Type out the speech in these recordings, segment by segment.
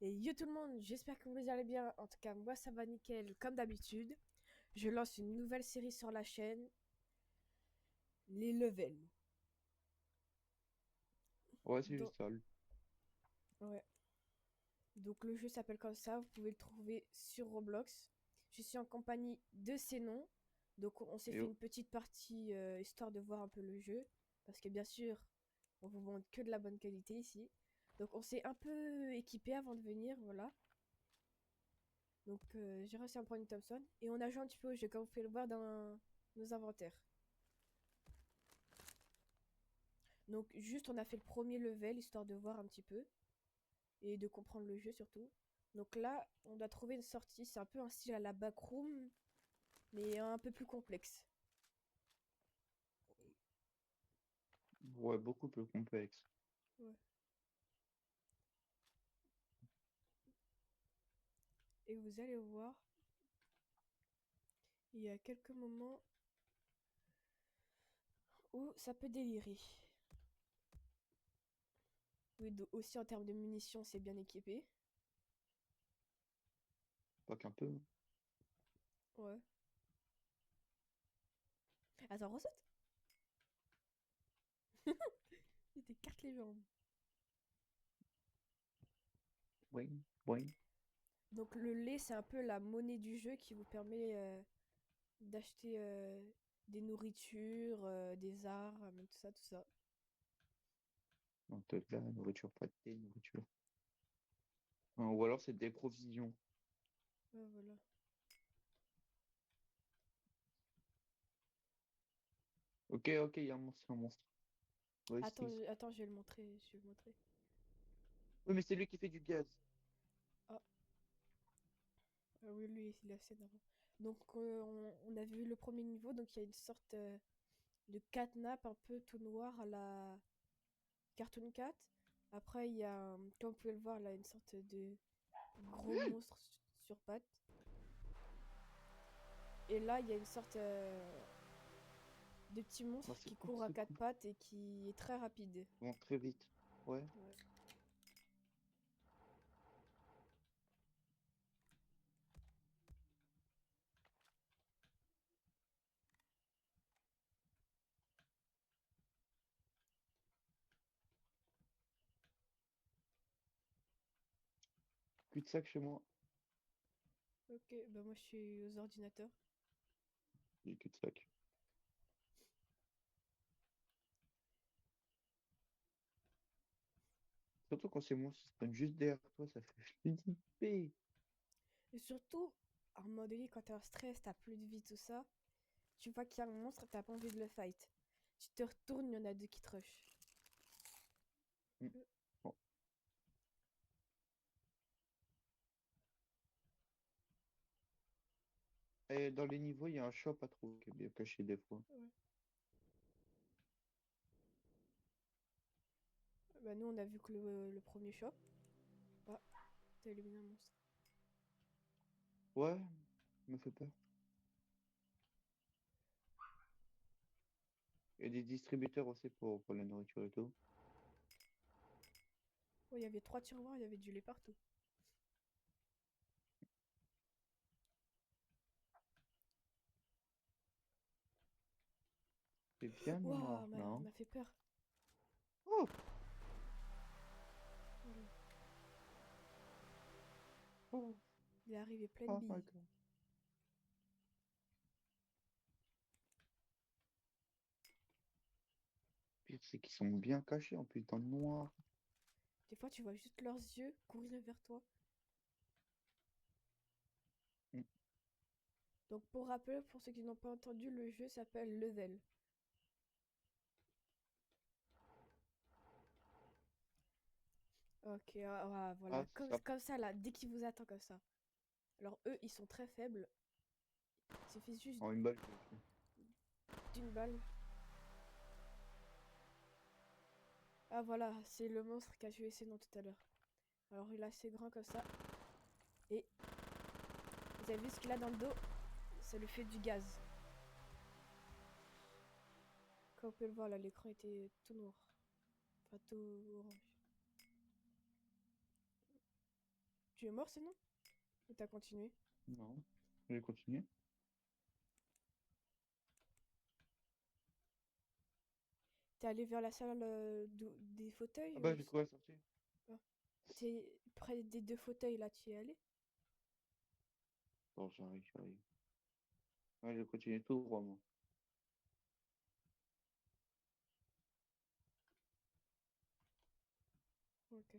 Et yo tout le monde, j'espère que vous allez bien. En tout cas, moi ça va nickel comme d'habitude. Je lance une nouvelle série sur la chaîne, les levels. Ouais, c'est Donc, juste ça. ouais. Donc le jeu s'appelle comme ça, vous pouvez le trouver sur Roblox. Je suis en compagnie de ces noms. Donc on s'est Et fait oh, une petite partie histoire de voir un peu le jeu. Parce que bien sûr, on vous montre que de la bonne qualité ici. Donc on s'est un peu équipé avant de venir, voilà. Donc j'ai réussi à me prendre une Thompson. Et on a joué un petit peu au jeu, comme vous pouvez le voir dans nos inventaires. Donc juste on a fait le premier level, histoire de voir un petit peu. Et de comprendre le jeu surtout. Donc là, on doit trouver une sortie. C'est un peu un style à la backroom, mais un peu plus complexe. ouais, beaucoup plus complexe. Ouais. Et vous allez voir, il y a quelques moments où ça peut délirer. Oui, aussi en termes de munitions, c'est bien équipé. Pas qu'un peu. Ouais. Attends, recette. Il t'écarte les jambes. Oui, oui. Donc le lait, c'est un peu la monnaie du jeu qui vous permet d'acheter des nourritures, des armes, tout ça, tout ça. Donc, de la nourriture, pas de thé, nourriture. Ou alors, c'est des provisions. Ouais, voilà. Ok, ok, il y a un monstre, un monstre. Ouais, Attends, si. attends, je vais le montrer, je vais le montrer. Oui, mais c'est lui qui fait du gaz. Ah, oui, lui, il est assez énervant. Donc, on a vu le premier niveau, donc il y a une sorte de catnap un peu tout noir à la Cartoon Cat. Après, il y a, comme vous pouvez le voir, là, une sorte de gros monstre sur pattes. Et là, il y a une sorte de petit Bah, monstre c'est qui cool, court à c'est quatre cool. pattes et qui est très rapide. Bon, très vite. Ouais. Ouais. Cul-de-sac chez moi. Ok, bah moi je suis aux ordinateurs. Du cul-de-sac. Surtout quand c'est moi qui se prennent juste derrière toi, ça fait flipper. Et surtout, à un moment donné, quand t'es en stress, t'as plus de vie, tout ça, tu vois qu'il y a un monstre, t'as pas envie de le fight. Tu te retournes, il y en a deux qui te rush. Hmm. Bon. Et dans les niveaux, il y a un shop à trouver qui est bien caché des fois. Ouais. Bah nous on a vu que le premier shop. Ah, t'as éliminé un monstre. Ouais, me fait peur. Il y a des distributeurs aussi pour la nourriture et tout. Ouais, il y avait trois tiroirs, il y avait du lait partout. C'est bien Waouh, noir, là, hein. m'a fait peur. Oh! Voilà. Oh! Il est arrivé plein de Oh my billes. God. Pire, c'est qu'ils sont bien cachés en plus dans le noir. Des fois, tu vois juste leurs yeux courir vers toi. Hmm. Donc, pour rappeler, pour ceux qui n'ont pas entendu, le jeu s'appelle Level. Ok, voilà. Ah, Comme, ça comme ça, là, dès qu'ils vous attendent comme ça. Alors, eux, ils sont très faibles. Il suffit juste prend une balle, je le tue. d'une balle. Ah, voilà, c'est le monstre qui a tué ses noms tout à l'heure. Alors, il est assez grand comme ça. Et vous avez vu ce qu'il a dans le dos? Ça lui fait du gaz. Comme vous pouvez le voir, là, l'écran était tout noir. Enfin, tout orange. Tu es mort sinon? Ou t'as continué? Non. Je vais continuer. T'es allé vers la salle des Ah fauteuils bah, ou... j'ai trouvé la sortie. Ah. T'es près des deux fauteuils là, tu y es allé? Bon, j'arrive. Ouais, je vais continuer tout droit, moi. Ok.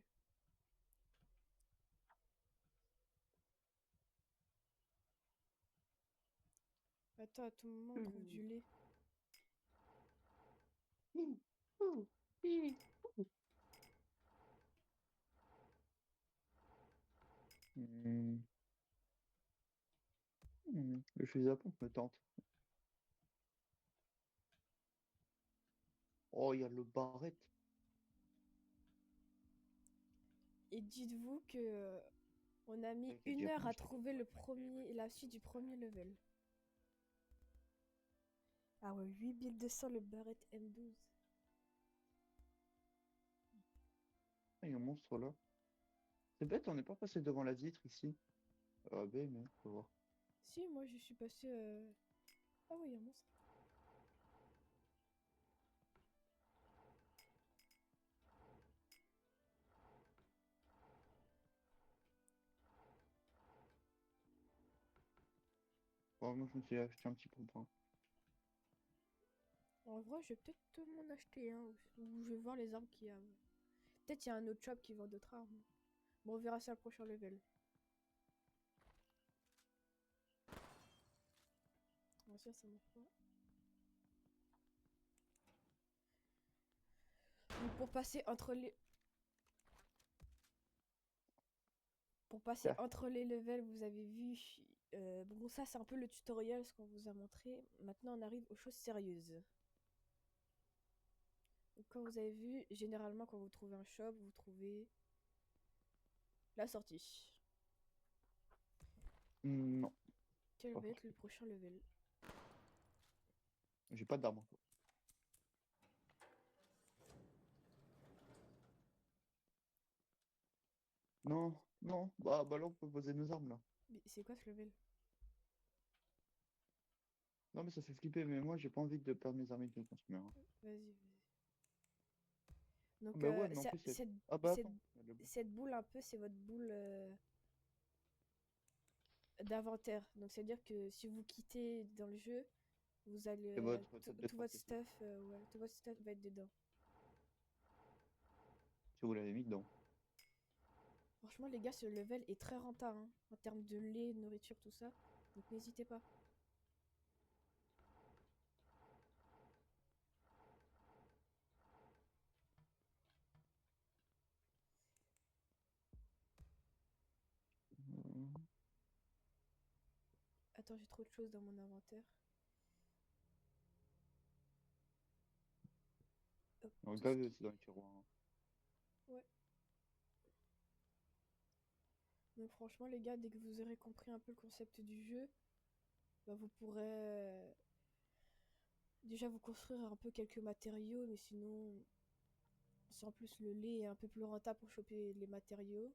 Attends, à tout moment, on trouve Ouh, du lait. ouh, ouh, hi. Hmm, le fusil à pompe me tente. Oh, il y a le barrette. Et dites-vous que on a mis Avec les 1 heure diamants, à je t'ai trouver la suite du premier level. Ah ouais, 8200 le Barrett M12. Ah, il y a un monstre là. C'est bête, on n'est pas passé devant la vitre ici. Ah ben, mais faut voir. Si, moi je suis passé. Ah oui, il y a un monstre. Bon, moi, je me suis acheté un petit pompon. En vrai, je vais peut-être m'en acheter un. Ou je vais voir les armes qu'il y a. Peut-être il y a un autre shop qui vend d'autres armes. Bon, on verra ça au prochain level. Bon, ça marche pas. Donc, pour passer Ah, entre les levels, vous avez vu. Bon, ça, c'est un peu le tutoriel, ce qu'on vous a montré. Maintenant, on arrive aux choses sérieuses. Donc, comme vous avez vu, généralement, quand vous trouvez un shop, vous trouvez la sortie. non, Quel pas va être le forcément. prochain level? J'ai pas d'arme encore. Non, non. Bah là, on peut poser nos armes là. Mais c'est quoi ce level? Non, mais ça fait flipper, mais moi, j'ai pas envie de perdre mes armes et de les consommer, hein. Vas-y, vas-y. Ah Donc, bah ouais, mais en plus, il y a... Ah bah cette, attends, il y a le bout. cette boule, un peu, c'est votre boule d'inventaire. Donc, c'est-à-dire que si vous quittez dans le jeu, vous allez. C'est votre table de Tout votre transport. stuff, ouais, tout votre stuff va être dedans. Si vous l'avez mis dedans. Franchement, les gars, ce level est très rentable hein, en termes de lait, de nourriture, tout ça. Donc, n'hésitez pas. Euh, Attends, j'ai trop de choses dans mon inventaire. Hop, On tout ce regarde qui. aussi dans les tiroirs, hein. Ouais. Donc, franchement, les gars, dès que vous aurez compris un peu le concept du jeu, bah, vous pourrez déjà vous construire un peu quelques matériaux, mais sinon, sans plus le lait est un peu plus rentable pour choper les matériaux.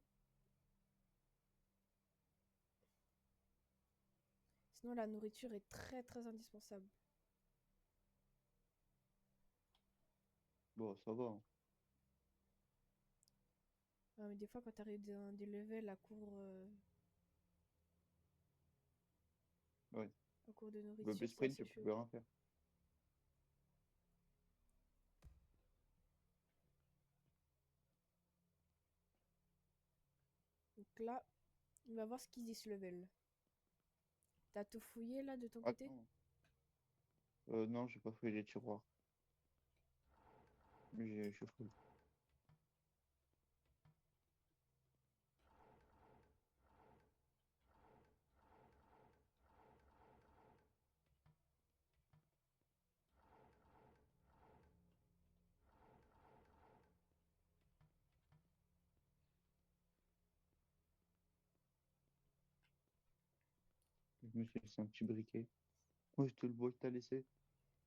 Sinon, la nourriture est très très indispensable. Bon, ça va, hein. Ah, mais des fois, quand t'arrives dans des levels Ouais. à court de Le nourriture, c'est B-Sprint, assez tu chaud. peux rien faire. Donc là, on va voir ce qu'ils disent ce level. T'as tout fouillé là de ton côté? Attends. Non, j'ai pas fait les tiroirs. Mais je suis full. Je me suis laissé un petit briquet. Ouais, je te le vois que t'as laissé.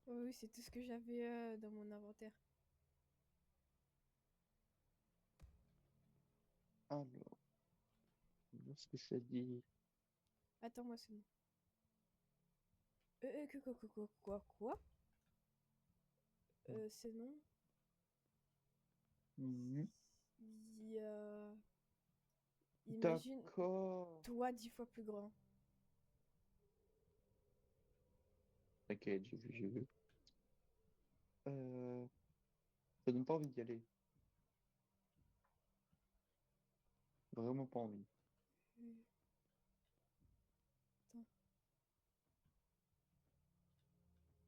Oui, oui, c'est tout ce que j'avais dans mon inventaire. Alors, ce que ça dit. Attends-moi, c'est bon. Quoi? C'est non. Mhm. Il y a... Imagine D'accord. toi 10 fois plus grand. T'inquiète, j'ai vu, j'ai vu. Euh, Ça donne pas envie d'y aller. Vraiment pas envie. Attends.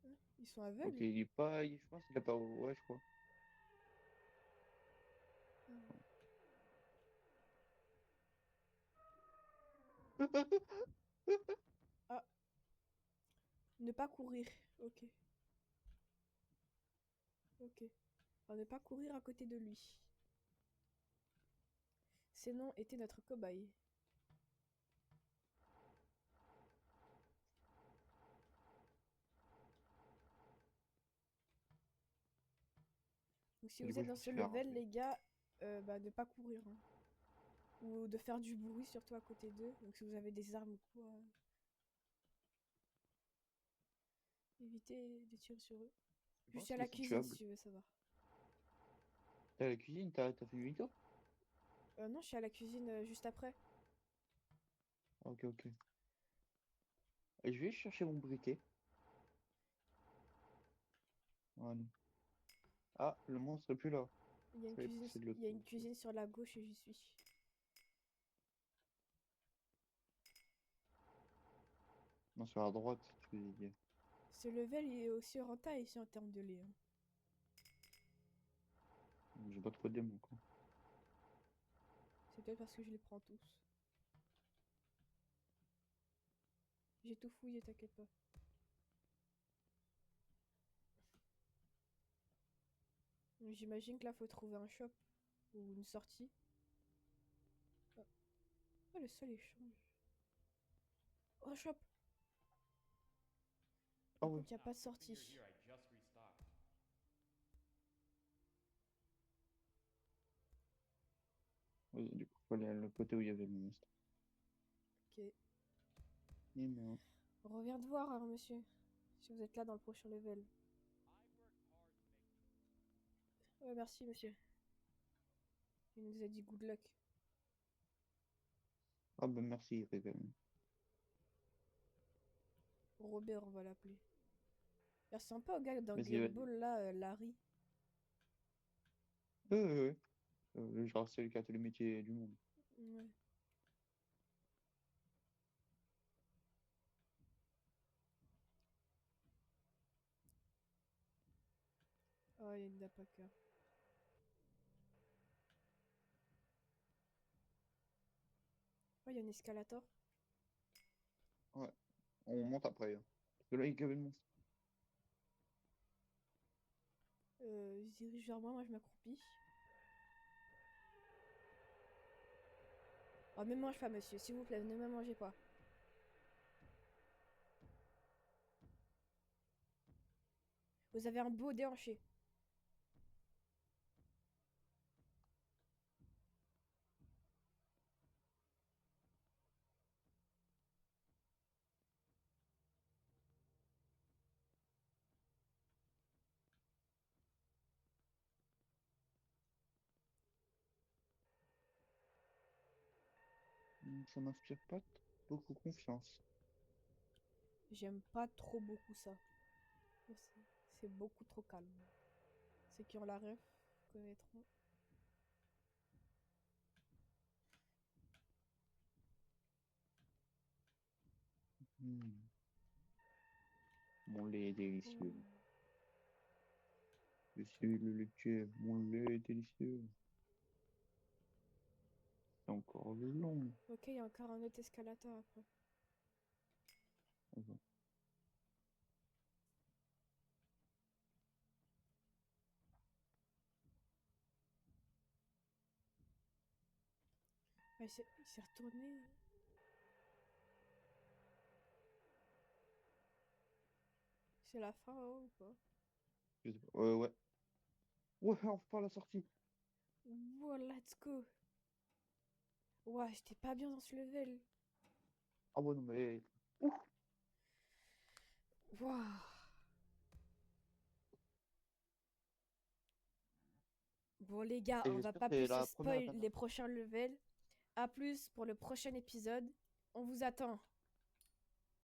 Hein, ils sont Ok, aveugles? il est pas. Je pense qu'il a pas. Ouais, je crois. Ah. Ah, ne pas courir. Ok, ok. Alors, ne pas courir à côté de lui. Ces noms étaient notre cobaye. Donc si Et du vous coup, êtes je dans me ce suis fait level, rappeler. les gars, bah, de pas courir, hein. Ou de faire du bruit surtout à côté d'eux. Donc si vous avez des armes ou quoi, évitez de tirer sur eux. Je Je suis pense à qu'ils la sont cuisine tuables. si tu veux savoir. T'es à la cuisine, t'as fait 8 heures? Non, je suis à la cuisine juste après. Ok, ok. Et je vais chercher mon briquet. Voilà. Ah, le monstre est plus là. Il y a une Je vais cuisine, passer de l'autre il y a une côté. cuisine sur la gauche et j'y suis. Non, sur la droite, tu veux dire. Ce level il est aussi rentable ici en termes de lait, hein. J'ai pas trop de démons, quoi. C'est peut-être parce que je les prends tous. J'ai tout fouillé, t'inquiète pas. J'imagine que là, faut trouver un shop ou une sortie. Oh, oh, le sol il change. Oh, shop! Ah Par ouais. contre, il n'y a pas de sortie. Ouais, du coup, faut aller à le côté où il y avait le monstre. Ok. Eh non. On revient de voir, hein, monsieur. Si vous êtes là dans le prochain level. Ouais, merci, monsieur. Il nous a dit good luck. Ah bah merci, Raven. Robert, on va l'appeler. Il ressemble pas au gars dans Vas-y, Gumball, vas-y. là, Larry. Ouais. Genre celui qui a tous les métiers du monde. Ouais. Oh, il y a une Dapaka. Oh, il y a un escalator. Ouais. On monte après, hein. Parce que là, il y avait le monstre. Il se dirige vers moi, moi je m'accroupis. Oh, ne me mange pas, monsieur, s'il vous plaît, ne me mangez pas. Vous avez un beau déhanché. Ça m'inspire pas beaucoup confiance. J'aime pas trop beaucoup ça. C'est c'est beaucoup trop calme. Ceux qui ont la ref connaîtront. Hmm. Mon lait est délicieux. Oh. Je suis le laitier. Mon lait est délicieux. C'est encore long. Ok, il y a encore un autre escalator après. Attends. Ah, il s'est retourné. C'est la fin hein, ou pas? Je sais pas. Ouais. Ouais, enfin la sortie. Wow, let's go. Ouah, j'étais pas bien dans ce level. Ah ouais, non, mais. Ouf. Ouah. Bon les gars, Et on va j'espère pas que c'est plus se la première et spoil dernière les fois. prochains levels. À plus pour le prochain épisode. On vous attend.